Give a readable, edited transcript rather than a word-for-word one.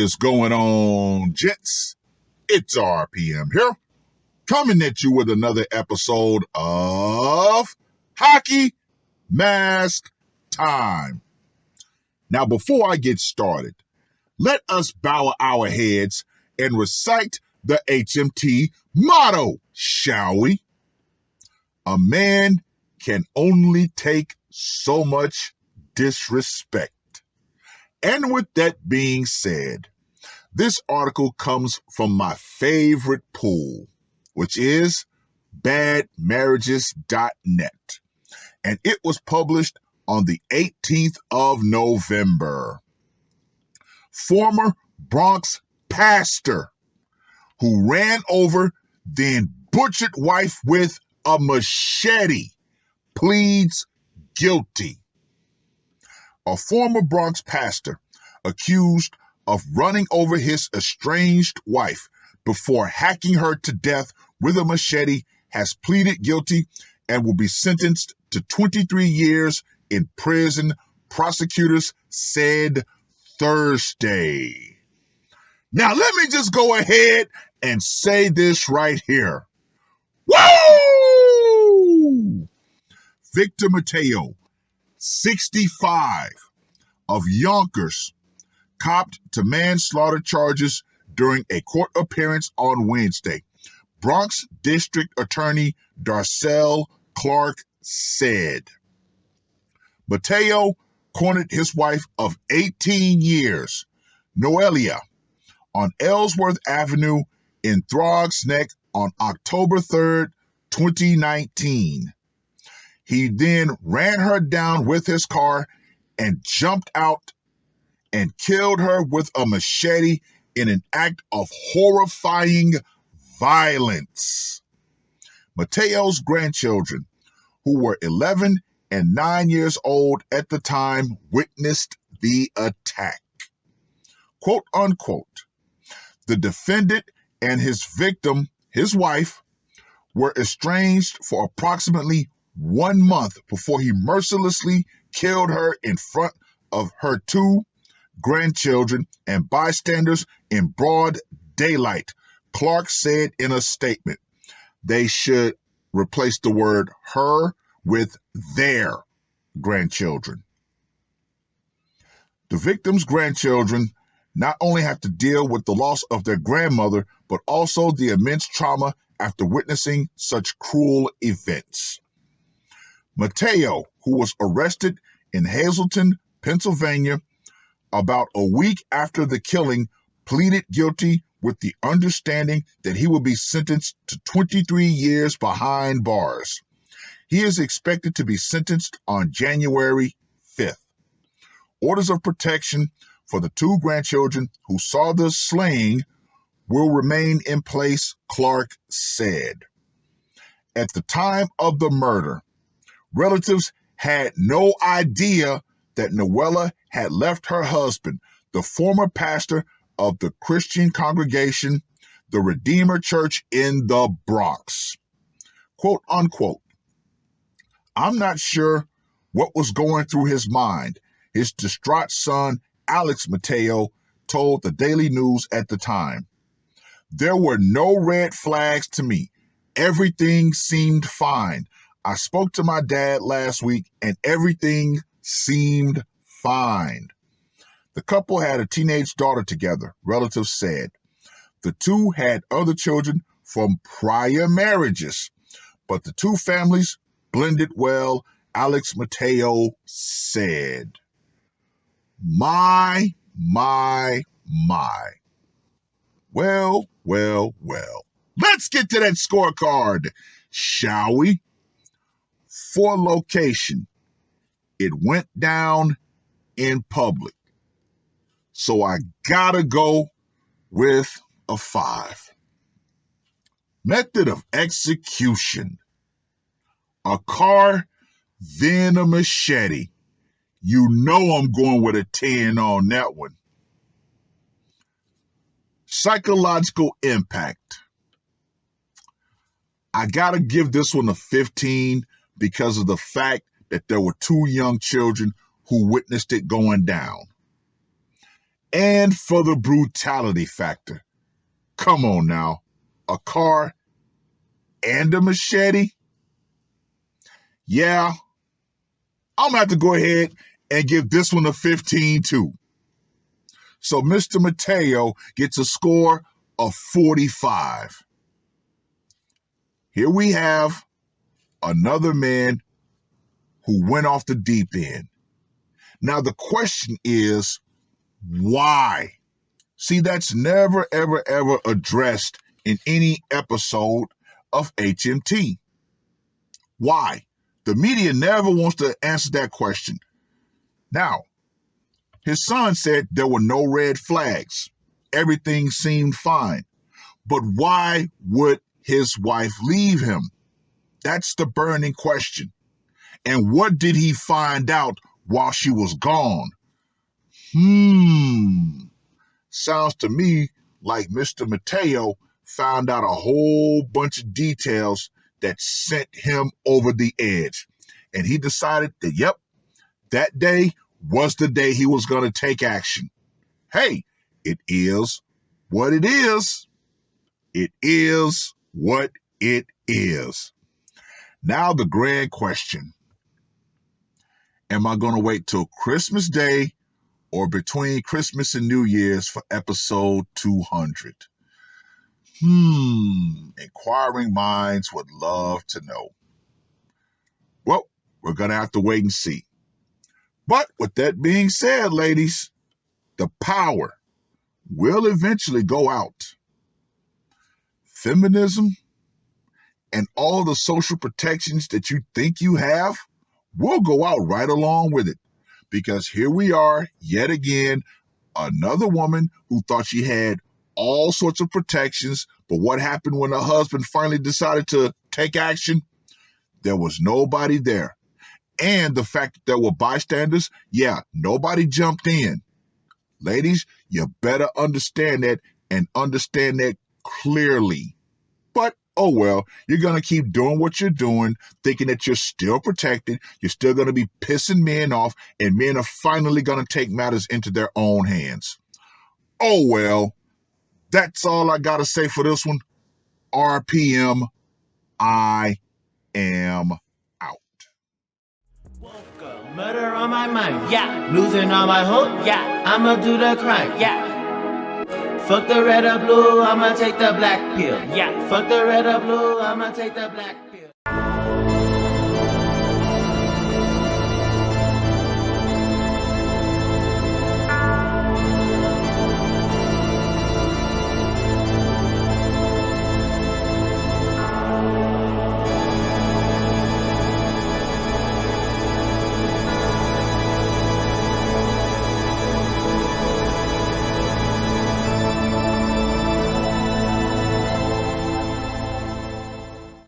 is going on, gents? It's RPM here, coming at you with another episode of Hockey Mask Time. Now, before I get started, let us bow our heads and recite the HMT motto, shall we? A man can only take so much disrespect. And with that being said, this article comes from my favorite pool, which is badmarriages.net. And it was published on the 18th of November. Former Bronx pastor who ran over then butchered wife with a machete pleads guilty. A former Bronx pastor accused of running over his estranged wife before hacking her to death with a machete has pleaded guilty and will be sentenced to 23 years in prison, prosecutors said Thursday. Now, let me just go ahead and say this right here. Woo! Victor Mateo, 65, of Yonkers, copped to manslaughter charges during a court appearance on Wednesday. Bronx District Attorney Darcel Clark said. Mateo cornered his wife of 18 years, Noelia, on Ellsworth Avenue in Throgs Neck on October 3rd, 2019. He then ran her down with his car and jumped out and killed her with a machete in an act of horrifying violence. Mateo's grandchildren, who were 11 and 9 years old at the time, witnessed the attack. Quote unquote, the defendant and his victim, his wife, were estranged for approximately 1 month before he mercilessly killed her in front of her 2 grandchildren and bystanders in broad daylight, Clark said in a statement. They should replace the word her with their grandchildren. The victim's grandchildren not only have to deal with the loss of their grandmother, but also the immense trauma after witnessing such cruel events. Mateo, who was arrested in Hazleton, Pennsylvania, about a week after the killing, pleaded guilty with the understanding that he will be sentenced to 23 years behind bars. He is expected to be sentenced on January 5th. Orders of protection for the 2 grandchildren who saw the slaying will remain in place, Clark said. At the time of the murder, relatives had no idea that Noelia had left her husband, the former pastor of the Christian congregation, the Redeemer Church in the Bronx. Quote unquote, I'm not sure what was going through his mind, his distraught son, Alex Mateo, told the Daily News at the time. There were no red flags to me. Everything seemed fine. I spoke to my dad last week and everything seemed fine. The couple had a teenage daughter together, relatives said. The 2 had other children from prior marriages, but the 2 families blended well, Alex Mateo said. My. Well. Let's get to that scorecard, shall we? For location, it went down in public. So I gotta go with a 5. Method of execution. A car, then a machete. You know I'm going with a 10 on that one. Psychological impact. I gotta give this one a 15 because of the fact that there were 2 young children who witnessed it going down. And for the brutality factor. Come on now. A car and a machete? Yeah, I'm going to have to go ahead and give this one a 15 too. So Mr. Mateo gets a score of 45. Here we have another man who went off the deep end. Now the question is, why? See, that's never, ever, ever addressed in any episode of HMT. Why? The media never wants to answer that question. Now, his son said there were no red flags. Everything seemed fine. But why would his wife leave him? That's the burning question. And what did he find out while she was gone? Sounds to me like Mr. Mateo found out a whole bunch of details that sent him over the edge. And he decided that, yep, that day was the day he was going to take action. Hey, it is what it is. It is what it is. Now the grand question. Am I going to wait till Christmas Day or between Christmas and New Year's for episode 200? Inquiring minds would love to know. Well, we're going to have to wait and see. But with that being said, ladies, the power will eventually go out. Feminism and all the social protections that you think you have will go out right along with it. Because here we are, yet again, another woman who thought she had all sorts of protections, but what happened when her husband finally decided to take action? There was nobody there. And the fact that there were bystanders, yeah, nobody jumped in. Ladies, you better understand that and understand that clearly. But, oh well, you're going to keep doing what you're doing, thinking that you're still protected, you're still going to be pissing men off, and men are finally going to take matters into their own hands. Oh well, that's all I got to say for this one. RPM, I am out. Murder on my mind, yeah. Losing all my hope, yeah. I'ma do the crime, yeah. Fuck the red or blue, I'ma take the black pill, yeah. Fuck the red or blue, I'ma take the black